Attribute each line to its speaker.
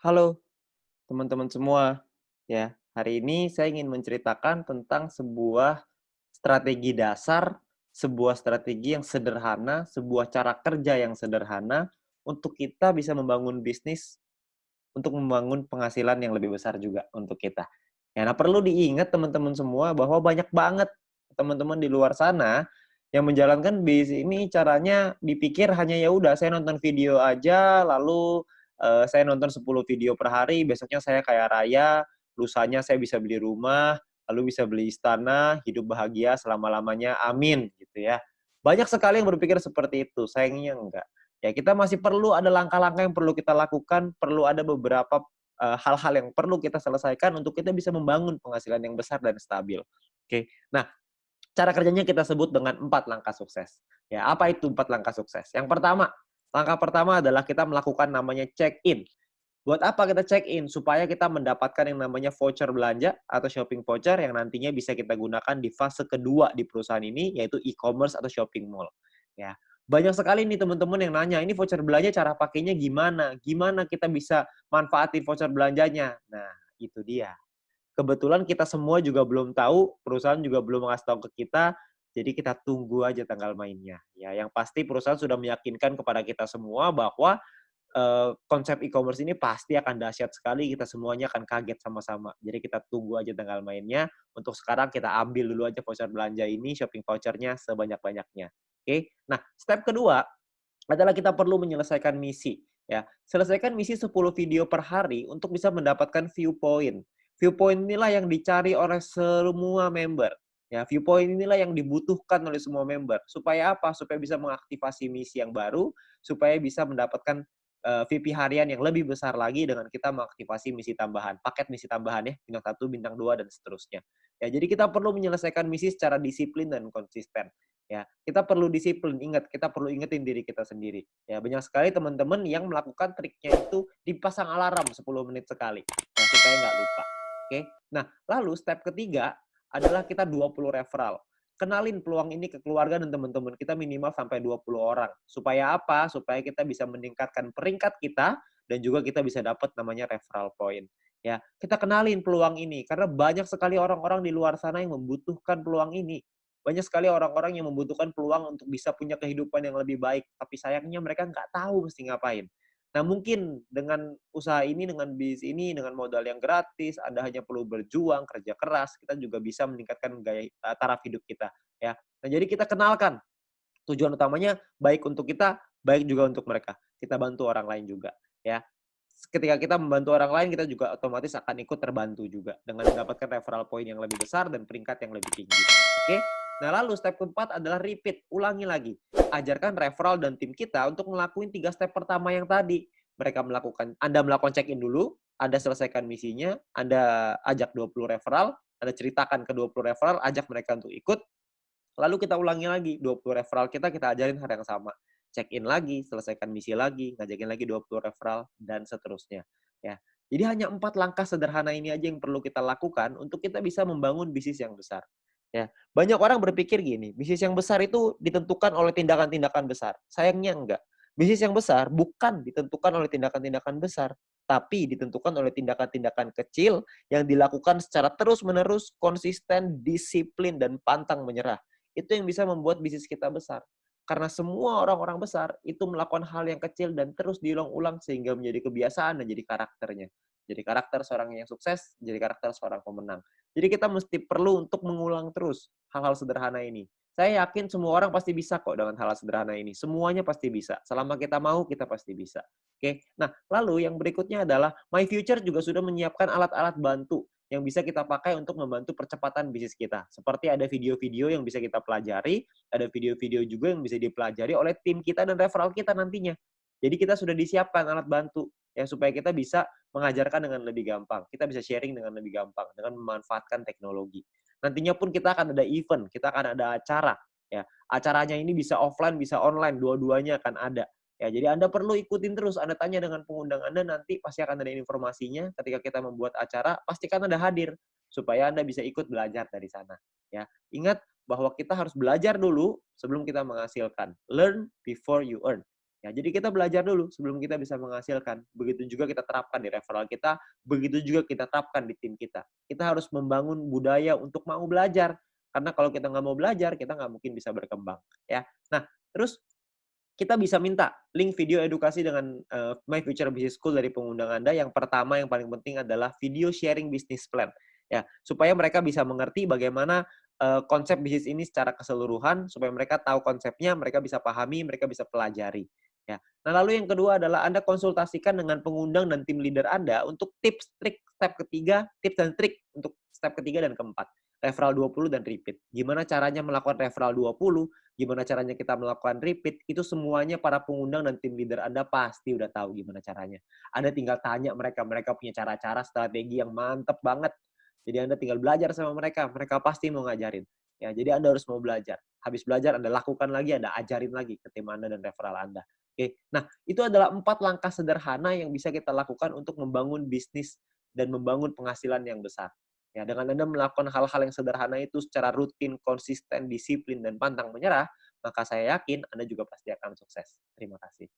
Speaker 1: Halo teman-teman semua, ya. Hari ini saya ingin menceritakan tentang sebuah strategi dasar, sebuah strategi yang sederhana, sebuah cara kerja yang sederhana untuk kita bisa membangun bisnis, untuk membangun penghasilan yang lebih besar juga untuk kita. Ya, nah perlu diingat teman-teman semua bahwa banyak banget teman-teman di luar sana yang menjalankan bisnis ini caranya dipikir hanya ya udah saya nonton video aja lalu saya nonton 10 video per hari, besoknya saya kaya raya, lusanya saya bisa beli rumah, lalu bisa beli istana, hidup bahagia selama-lamanya, amin, gitu ya. Banyak sekali yang berpikir seperti itu, sayangnya enggak. Ya kita masih perlu ada langkah-langkah yang perlu kita lakukan, perlu ada beberapa, hal-hal yang perlu kita selesaikan untuk kita bisa membangun penghasilan yang besar dan stabil. Oke. Nah, cara kerjanya kita sebut dengan 4 langkah sukses. Ya, apa itu 4 langkah sukses? Yang pertama, langkah pertama adalah kita melakukan namanya check-in. Buat apa kita check-in? Supaya kita mendapatkan yang namanya voucher belanja atau shopping voucher yang nantinya bisa kita gunakan di fase kedua di perusahaan ini, yaitu e-commerce atau shopping mall. Ya, banyak sekali nih teman-teman yang nanya, "Ini voucher belanja cara pakainya gimana? Gimana kita bisa manfaatin voucher belanjanya?" Nah, itu dia. Kebetulan kita semua juga belum tahu, perusahaan juga belum ngasih tahu ke kita, jadi kita tunggu aja tanggal mainnya. Ya, yang pasti perusahaan sudah meyakinkan kepada kita semua bahwa konsep e-commerce ini pasti akan dahsyat sekali, kita semuanya akan kaget sama-sama. Jadi kita tunggu aja tanggal mainnya, untuk sekarang kita ambil dulu aja voucher belanja ini, shopping voucher-nya sebanyak-banyaknya. Oke. Nah, step kedua adalah kita perlu menyelesaikan misi, ya. Selesaikan misi 10 video per hari untuk bisa mendapatkan view point. View point inilah yang dicari oleh semua member. Ya, view point inilah yang dibutuhkan oleh semua member. Supaya apa? Supaya bisa mengaktifasi misi yang baru, supaya bisa mendapatkan VP harian yang lebih besar lagi dengan kita mengaktifasi misi tambahan, paket misi tambahan ya, bintang 1, bintang 2 dan seterusnya. Ya, jadi kita perlu menyelesaikan misi secara disiplin dan konsisten. Ya, kita perlu disiplin, ingat, kita perlu ingetin diri kita sendiri. Ya, banyak sekali teman-teman yang melakukan triknya itu dipasang alarm 10 menit sekali, ya, supaya nggak lupa. Oke. Nah, lalu step ketiga adalah kita 20 referral. Kenalin peluang ini ke keluarga dan teman-teman kita minimal sampai 20 orang. Supaya apa? Supaya kita bisa meningkatkan peringkat kita dan juga kita bisa dapat namanya referral point. Ya, kita kenalin peluang ini karena banyak sekali orang-orang di luar sana yang membutuhkan peluang ini. Banyak sekali orang-orang yang membutuhkan peluang untuk bisa punya kehidupan yang lebih baik, tapi sayangnya mereka nggak tahu mesti ngapain. Nah, mungkin dengan usaha ini, dengan bisnis ini, dengan modal yang gratis, Anda hanya perlu berjuang, kerja keras, kita juga bisa meningkatkan taraf hidup kita, ya. Nah, jadi kita kenalkan tujuan utamanya baik untuk kita, baik juga untuk mereka. Kita bantu orang lain juga, ya. Ketika kita membantu orang lain, kita juga otomatis akan ikut terbantu juga dengan mendapatkan referral point yang lebih besar dan peringkat yang lebih tinggi. Oke? Nah, lalu step keempat adalah repeat, ulangi lagi. Ajarkan referral dan tim kita untuk ngelakuin 3 step pertama yang tadi. Anda melakukan check-in dulu, Anda selesaikan misinya, Anda ajak 20 referral, Anda ceritakan ke 20 referral, ajak mereka untuk ikut, lalu kita ulangi lagi, 20 referral kita ajarin hal yang sama. Check-in lagi, selesaikan misi lagi, ngajakin lagi 20 referral, dan seterusnya. Ya. Jadi hanya 4 langkah sederhana ini aja yang perlu kita lakukan untuk kita bisa membangun bisnis yang besar. Ya. Banyak orang berpikir gini, bisnis yang besar itu ditentukan oleh tindakan-tindakan besar. Sayangnya enggak. Bisnis yang besar bukan ditentukan oleh tindakan-tindakan besar, tapi ditentukan oleh tindakan-tindakan kecil yang dilakukan secara terus-menerus, konsisten, disiplin, dan pantang menyerah. Itu yang bisa membuat bisnis kita besar. Karena semua orang-orang besar itu melakukan hal yang kecil dan terus diulang-ulang sehingga menjadi kebiasaan dan jadi karakternya. Jadi karakter seorang yang sukses, jadi karakter seorang pemenang. Jadi kita mesti perlu untuk mengulang terus hal-hal sederhana ini. Saya yakin semua orang pasti bisa kok dengan hal-hal sederhana ini. Semuanya pasti bisa. Selama kita mau, kita pasti bisa. Oke. Nah, lalu yang berikutnya adalah My Future juga sudah menyiapkan alat-alat bantu yang bisa kita pakai untuk membantu percepatan bisnis kita. Seperti ada video-video yang bisa kita pelajari, ada video-video juga yang bisa dipelajari oleh tim kita dan referral kita nantinya. Jadi kita sudah disiapkan alat bantu ya supaya kita bisa mengajarkan dengan lebih gampang. Kita bisa sharing dengan lebih gampang dengan memanfaatkan teknologi. Nantinya pun kita akan ada event, kita akan ada acara ya. Acaranya ini bisa offline, bisa online, dua-duanya akan ada. Ya, jadi Anda perlu ikutin terus, Anda tanya dengan pengundang Anda, nanti pasti akan ada informasinya ketika kita membuat acara, pastikan Anda hadir, supaya Anda bisa ikut belajar dari sana. Ya, ingat bahwa kita harus belajar dulu sebelum kita menghasilkan. Learn before you earn. Ya, jadi kita belajar dulu sebelum kita bisa menghasilkan. Begitu juga kita terapkan di referral kita, begitu juga kita terapkan di tim kita. Kita harus membangun budaya untuk mau belajar. Karena kalau kita nggak mau belajar, kita nggak mungkin bisa berkembang. Ya. Nah, terus kita bisa minta link video edukasi dengan My Future Business School dari pengundang Anda. Yang pertama, yang paling penting adalah video sharing business plan. Ya, supaya mereka bisa mengerti bagaimana konsep bisnis ini secara keseluruhan, supaya mereka tahu konsepnya, mereka bisa pahami, mereka bisa pelajari. Ya. Nah, lalu yang kedua adalah Anda konsultasikan dengan pengundang dan tim leader Anda untuk tips, trik, step ketiga, tips dan trik untuk step ketiga dan keempat. Referral 20 dan repeat. Gimana caranya melakukan referral 20, gimana caranya kita melakukan repeat, itu semuanya para pengundang dan tim leader Anda pasti udah tahu gimana caranya. Anda tinggal tanya mereka, mereka punya cara-cara strategi yang mantep banget. Jadi Anda tinggal belajar sama mereka, mereka pasti mau ngajarin. Ya, jadi Anda harus mau belajar. Habis belajar Anda lakukan lagi, Anda ajarin lagi ke tim Anda dan referral Anda. Oke. Nah, itu adalah 4 langkah sederhana yang bisa kita lakukan untuk membangun bisnis dan membangun penghasilan yang besar. Ya, dengan Anda melakukan hal-hal yang sederhana itu secara rutin, konsisten, disiplin, dan pantang menyerah, maka saya yakin Anda juga pasti akan sukses. Terima kasih.